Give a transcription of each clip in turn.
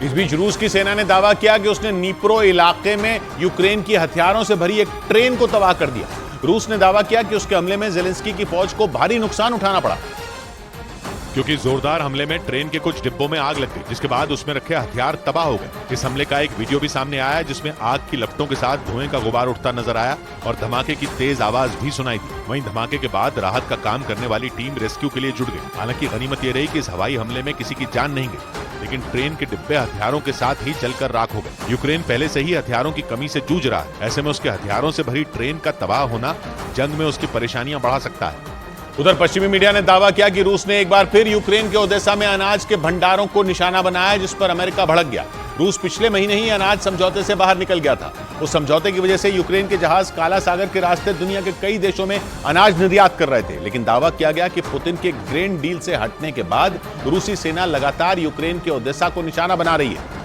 इस बीच रूस की सेना ने दावा किया कि उसने नीप्रो इलाके में यूक्रेन की हथियारों से भरी एक ट्रेन को तबाह कर दिया। रूस ने दावा किया कि उसके हमले में ज़ेलेंस्की की फौज को भारी नुकसान उठाना पड़ा, क्योंकि जोरदार हमले में ट्रेन के कुछ डिब्बों में आग लग गई, जिसके बाद उसमें रखे हथियार तबाह हो गए। इस हमले का एक वीडियो भी सामने आया जिसमें आग की लपटों के साथ धुएं का गुबार उठता नजर आया और धमाके की तेज आवाज भी सुनाई दी। वहीं धमाके के बाद राहत का काम करने वाली टीम रेस्क्यू के लिए जुट गई। हालांकि गनीमत ये रही कि इस हवाई हमले में किसी की जान नहीं गई, लेकिन ट्रेन के डिब्बे हथियारों के साथ ही जलकर राख हो गए। यूक्रेन पहले से ही हथियारों की कमी से जूझ रहा है। ऐसे में उसके हथियारों से भरी ट्रेन का तबाह होना जंग में उसकी परेशानियां बढ़ा सकता है। उधर पश्चिमी मीडिया ने दावा किया कि रूस ने एक बार फिर यूक्रेन के ओदेसा में अनाज के भंडारों को निशाना बनाया, जिस पर अमेरिका भड़क गया। रूस पिछले महीने ही अनाज समझौते से बाहर निकल गया था। उस समझौते की वजह से यूक्रेन के जहाज काला सागर के रास्ते दुनिया के कई देशों में अनाज निर्यात कर रहे थे, लेकिन दावा किया गया कि पुतिन के ग्रेन डील से हटने के बाद रूसी सेना लगातार यूक्रेन के ओदेसा को निशाना बना रही है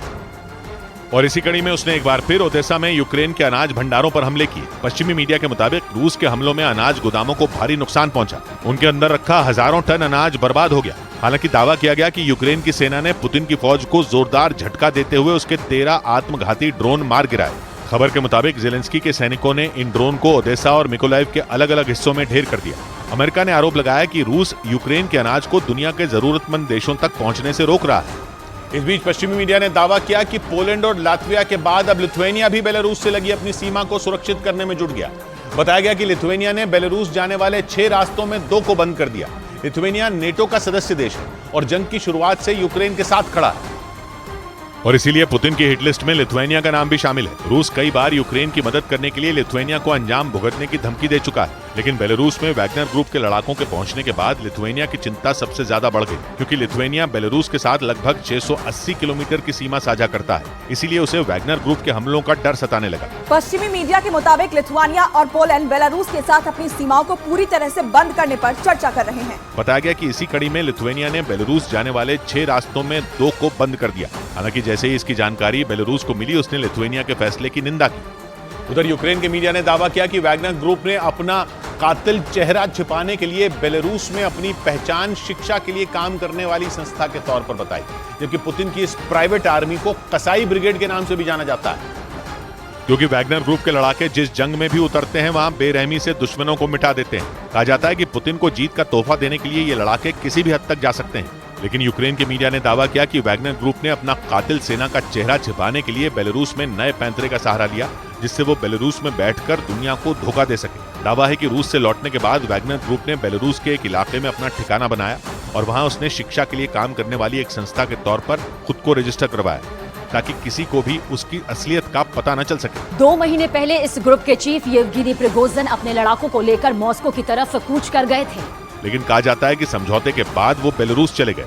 और इसी कड़ी में उसने एक बार फिर ओदेसा में यूक्रेन के अनाज भंडारों पर हमले किए। पश्चिमी मीडिया के मुताबिक रूस के हमलों में अनाज गोदामों को भारी नुकसान पहुंचा। उनके अंदर रखा हजारों टन अनाज बर्बाद हो गया। हालांकि दावा किया गया कि यूक्रेन की सेना ने पुतिन की फौज को जोरदार झटका देते हुए उसके 13 आत्मघाती ड्रोन मार गिराए। खबर के मुताबिक ज़ेलेंस्की के सैनिकों ने इन ड्रोन को ओदेसा और मिकोलाइव के अलग अलग हिस्सों में ढेर कर दिया। अमेरिका ने आरोप लगाया कि रूस यूक्रेन के अनाज को दुनिया के जरूरतमंद देशों तक पहुंचने से रोक रहा है। इस बीच पश्चिमी मीडिया ने दावा किया कि पोलैंड और लातविया के बाद अब लिथुआनिया भी बेलारूस से लगी अपनी सीमा को सुरक्षित करने में जुट गया। बताया गया कि लिथुआनिया ने बेलारूस जाने वाले 6 रास्तों में 2 को बंद कर दिया। लिथुआनिया नेटो का सदस्य देश है और जंग की शुरुआत से यूक्रेन के साथ खड़ा है और इसीलिए पुतिन की हिट लिस्ट में लिथुआनिया का नाम भी शामिल है। रूस कई बार यूक्रेन की मदद करने के लिए लिथुआनिया को अंजाम भुगतने की धमकी दे चुका है, लेकिन बेलारूस में वैगनर ग्रुप के लड़ाकों के पहुंचने के बाद लिथुआनिया की चिंता सबसे ज्यादा बढ़ गई, क्योंकि लिथुआनिया बेलारूस के साथ लगभग 680 किलोमीटर की सीमा साझा करता है। इसीलिए उसे वैगनर ग्रुप के हमलों का डर सताने लगा। पश्चिमी मीडिया के मुताबिक लिथुआनिया और पोलैंड बेलारूस के साथ अपनी सीमाओं को पूरी तरह से बंद करने पर चर्चा कर रहे हैं। बताया गया कि इसी कड़ी में लिथुआनिया ने बेलारूस जाने वाले 6 रास्तों में 2 को बंद कर दिया। हालांकि जैसे ही इसकी जानकारी बेलारूस को मिली, उसने लिथुआनिया के फैसले की निंदा की। उधर यूक्रेन के मीडिया ने दावा किया कि वैगनर ग्रुप ने अपना कातिल चेहरा छिपाने के लिए बेलारूस में अपनी पहचान शिक्षा के लिए काम करने वाली संस्था के तौर पर बताई, जबकि पुतिन की इस प्राइवेट आर्मी को कसाई ब्रिगेड के नाम से भी जाना जाता है। क्योंकि वैगनर ग्रुप के लड़ाके जिस जंग में भी उतरते हैं, वहां बेरहमी से दुश्मनों को मिटा देते हैं। कहा जाता है कि पुतिन को जीत का तोहफा देने के लिए ये लड़ाके किसी भी हद तक जा सकते हैं। लेकिन यूक्रेन के मीडिया ने दावा किया कि वैगनर ग्रुप ने अपना कातिल सेना का चेहरा छिपाने के लिए बेलारूस में नए पैंतरे का सहारा लिया, जिससे वो बेलारूस में बैठकर दुनिया को धोखा दे सके। दावा है कि रूस से लौटने के बाद वैगनर ग्रुप ने बेलारूस के एक इलाके में अपना ठिकाना बनाया और वहां उसने शिक्षा के लिए काम करने वाली एक संस्था के तौर पर खुद को रजिस्टर करवाया, ताकि किसी को भी उसकी असलियत का पता न चल सके। 2 महीने पहले इस ग्रुप के चीफ येवगेनी प्रिगोजिन अपने लड़ाकों को लेकर मॉस्को की तरफ कूच कर गए थे, लेकिन कहा जाता है कि समझौते के बाद वो बेलारूस चले गए।